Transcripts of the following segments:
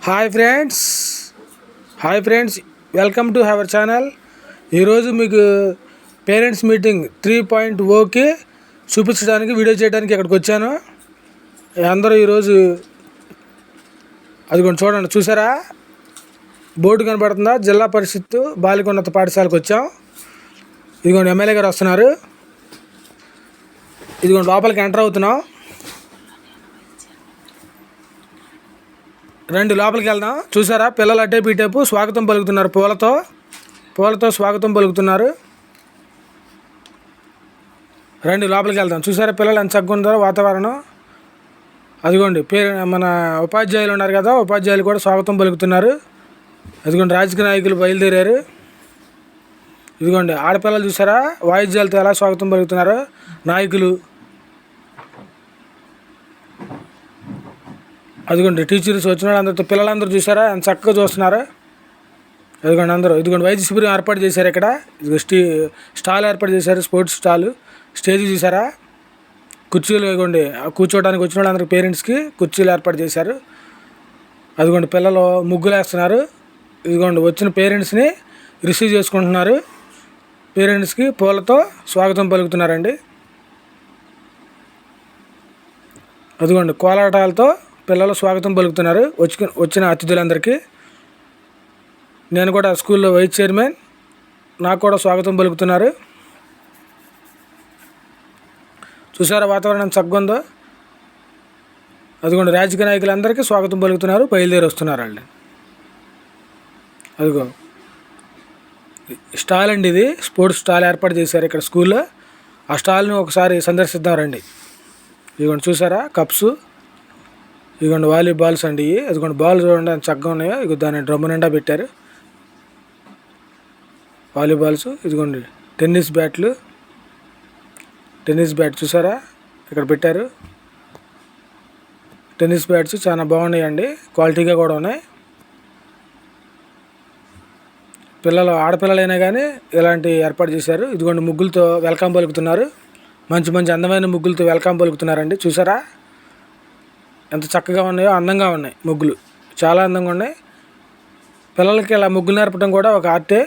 Hi friends welcome to our channel. ఈరోజు మీకు parents meeting 3.0కి చూపించడానికి వీడియో చేయడానికి ఇక్కడికి వచ్చాను. అందరూ ఈరోజు అదిగోండి చూడండి, చూసారా బోర్డు కనబడుతుందా? జిల్లా పరిషత్ బాలికోన్నత పాఠశాలకు వచ్చాం. ఇదిగోండి ఎమ్మెల్యే గారు వస్తున్నారు. ఇదిగోండి లోపలికి ఎంటర్ అవుతున్నాం. రండి లోపలికి వెళ్దాం. చూసారా పిల్లలు అటేపు ఇటేపు స్వాగతం పలుకుతున్నారు, పూలతో స్వాగతం పలుకుతున్నారు. రండి లోపలికి వెళ్దాం. చూసారా పిల్లలు ఎంత చక్కగా ఉన్నారో వాతావరణం. అదిగోండి మన ఉపాధ్యాయులు ఉన్నారు కదా, ఉపాధ్యాయులు కూడా స్వాగతం పలుకుతున్నారు. అదిగోండి రాజకీయ నాయకులు బయలుదేరారు. ఇదిగోండి ఆడపిల్లలు చూసారా వాయిద్యాలతో ఎలా స్వాగతం పలుకుతున్నారో నాయకులు. అదిగోండి టీచర్స్ వచ్చిన వాళ్ళందరితో పిల్లలందరూ చూసారా ఎంత చక్కగా చూస్తున్నారు. అదిగోండి అందరూ ఇదిగోండి వైద్య శిబిరం ఏర్పాటు చేశారు. ఇక్కడ స్టాల్ ఏర్పాటు చేశారు, స్పోర్ట్స్ స్టాల్. స్టేజ్ చూసారా, కుర్చీలు ఇదిగోండి కూర్చోవడానికి వచ్చిన వాళ్ళందరికీ పేరెంట్స్కి కుర్చీలు ఏర్పాటు చేశారు. అదిగోండి పిల్లలు ముగ్గులు వేస్తున్నారు. ఇదిగోండి వచ్చిన పేరెంట్స్ని రిసీవ్ చేసుకుంటున్నారు. పేరెంట్స్కి పూలతో స్వాగతం పలుకుతున్నారండి. అదిగోండి కోలాటాలతో పిల్లలు స్వాగతం పలుకుతున్నారు వచ్చిన అతిథులందరికీ. నేను కూడా స్కూల్లో వైస్ చైర్మన్, నాకు కూడా స్వాగతం పలుకుతున్నారు. చూసారా వాతావరణం చక్కగా ఉందో. అదిగోండి రాజకీయ నాయకులందరికీ స్వాగతం పలుకుతున్నారు, బయలుదేరి వస్తున్నారు వాళ్ళు. అదిగో స్టాల్ అండి, ఇది స్పోర్ట్స్ స్టాల్ ఏర్పాటు చేశారు ఇక్కడ స్కూల్లో. ఆ స్టాల్ని ఒకసారి సందర్శిద్దాం రండి. ఇదిగోండి చూసారా కప్స్, ఇదిగోండి వాలీబాల్స్ అండి. ఇదిగోండి బాల్ చూడండి ఎంత చక్కగా ఉన్నాయో. ఇక దాన్ని డ్రమ్ము నిండా పెట్టారు వాలీబాల్స్. ఇదిగోండి టెన్నిస్ బ్యాట్ చూసారా ఇక్కడ పెట్టారు. టెన్నిస్ బ్యాట్స్ చాలా బాగున్నాయండి, క్వాలిటీగా కూడా ఉన్నాయి. ఆడపిల్లలైనా కానీ ఇలాంటి ఏర్పాటు చేశారు. ఇదిగోండి ముగ్గులతో వెల్కమ్ పలుకుతున్నారు. మంచి మంచి అందమైన ముగ్గులతో వెల్కమ్ పలుకుతున్నారండి. చూసారా ఎంత చక్కగా ఉన్నాయో, అందంగా ఉన్నాయి ముగ్గులు, చాలా అందంగా ఉన్నాయి. పిల్లలకి ఇలా ముగ్గులు నేర్పడం కూడా ఒక ఆర్టే.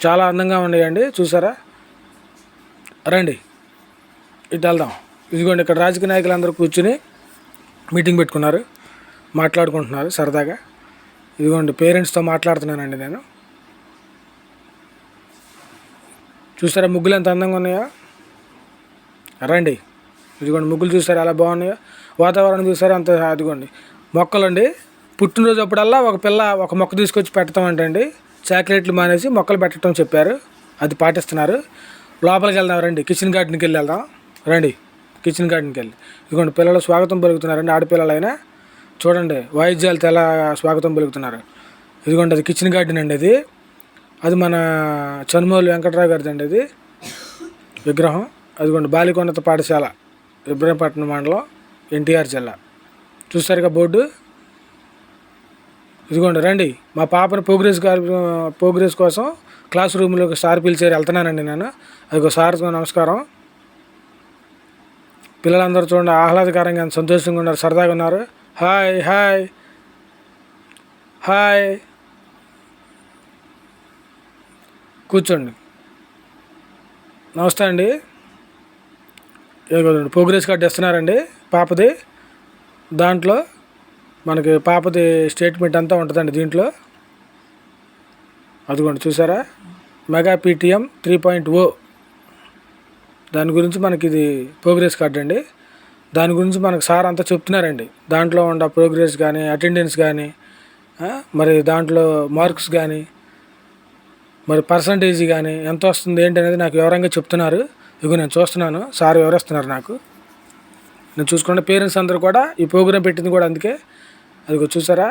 చాలా అందంగా ఉన్నాయండి చూసారా. రండి ఇటు వెళ్దాం. ఇదిగోండి ఇక్కడ రాజకీయ నాయకులు అందరూ కూర్చుని మీటింగ్ పెట్టుకున్నారు, మాట్లాడుకుంటున్నారు సరదాగా. ఇదిగోండి పేరెంట్స్తో మాట్లాడుతున్నానండి నేను. చూసారా ముగ్గులు ఎంత అందంగా ఉన్నాయో. రండి ఇదిగోండి ముగ్గులు చూసారా ఎలా బాగున్నాయో, వాతావరణం చూసారా అంత. అదిగోండి మొక్కలండి, పుట్టినరోజు అప్పుడల్లా ఒక మొక్క తీసుకొచ్చి పెడతామంటండి. చాక్లెట్లు మానేసి మొక్కలు పెట్టడం చెప్పారు, అది పాటిస్తున్నారు. లోపలికి వెళ్దాం రండి, కిచెన్ గార్డెన్కి వెళ్దాం రండి. కిచెన్ గార్డెన్కి వెళ్ళి ఇదిగోండి పిల్లలు స్వాగతం పలుకుతున్నారండి. ఆడపిల్లలైనా చూడండి వాయిద్యాలతో ఎలా స్వాగతం పలుకుతున్నారు. ఇదిగోండి అది కిచెన్ గార్డెన్ అండి. అది మన చనుమోలు వెంకటరావు గారిది అండి అది విగ్రహం. అదిగోండి బాలికోన్నత పాఠశాల, ఇబ్రహీంపట్నం మండలం, ఎన్టీఆర్ జిల్లా. చూసారుగా బోర్డు. ఇదిగోండి రండి, మా పాపని ప్రోగ్రెస్ కోసం క్లాస్ రూమ్లోకి సార్ పిలిచారు, వెళ్తున్నానండి నేను. అదిగో సార్ నమస్కారం. పిల్లలందరూ చూడండి ఆహ్లాదకరంగా సంతోషంగా ఉన్నారు, సరదాగా ఉన్నారు. హాయ్ హాయ్ హాయ్, కూర్చోండి. నమస్తే అండి. ప్రోగ్రెస్ కార్డు ఇస్తున్నారండి పాపది. దాంట్లో మనకి పాపది స్టేట్మెంట్ అంతా ఉంటుందండి దీంట్లో. అదిగోండి చూసారా మెగా పీటీఎం 3.0, దాని గురించి మనకి ఇది ప్రోగ్రెస్ కార్డు అండి. దాని గురించి మనకు సార్ అంతా చెప్తున్నారండి. దాంట్లో ఉన్న ప్రోగ్రెస్ కానీ, అటెండెన్స్ కానీ, మరి దాంట్లో మార్క్స్ కానీ, మరి పర్సంటేజ్ కానీ ఎంత వస్తుంది ఏంటి అనేది నాకు వివరంగా చెప్తున్నారు. ఇదిగో నేను చూస్తున్నాను, సార్ వివరిస్తున్నారు నాకు. నేను చూసుకుంటే పేరెంట్స్ అందరూ కూడా ఈ ప్రోగ్రాం పెట్టింది కూడా అందుకే. అదిగో చూసారా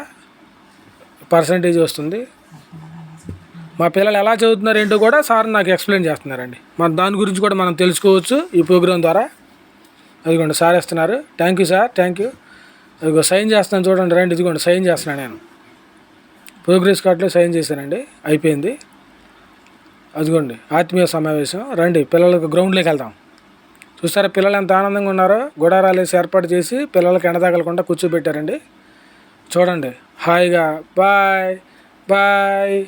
పర్సంటేజ్ వస్తుంది. మా పిల్లలు ఎలా చదువుతున్నారు ఏంటో కూడా సార్ నాకు ఎక్స్ప్లెయిన్ చేస్తున్నారండి. దాని గురించి కూడా మనం తెలుసుకోవచ్చు ఈ ప్రోగ్రాం ద్వారా. అదిగోండి సార్ ఇస్తున్నారు. Thank you sir, thank you. అదిగో సైన్ చేస్తున్నాను చూడండి రండి. ఇదిగోండి సైన్ చేస్తున్నాను నేను. ప్రోగ్రెస్ కార్డులో సైన్ చేశానండి, అయిపోయింది. అదిగోండి ఆత్మీయ సమావేశం. రండి పిల్లలకు గ్రౌండ్లోకి వెళ్దాం. చూసారా పిల్లలు ఎంత ఆనందంగా ఉన్నారో. గుడారాలు వేసి ఏర్పాటు చేసి పిల్లలకి ఎండ తగలకుండా కూర్చోబెట్టారండి. చూడండి హాయిగా. Bye bye.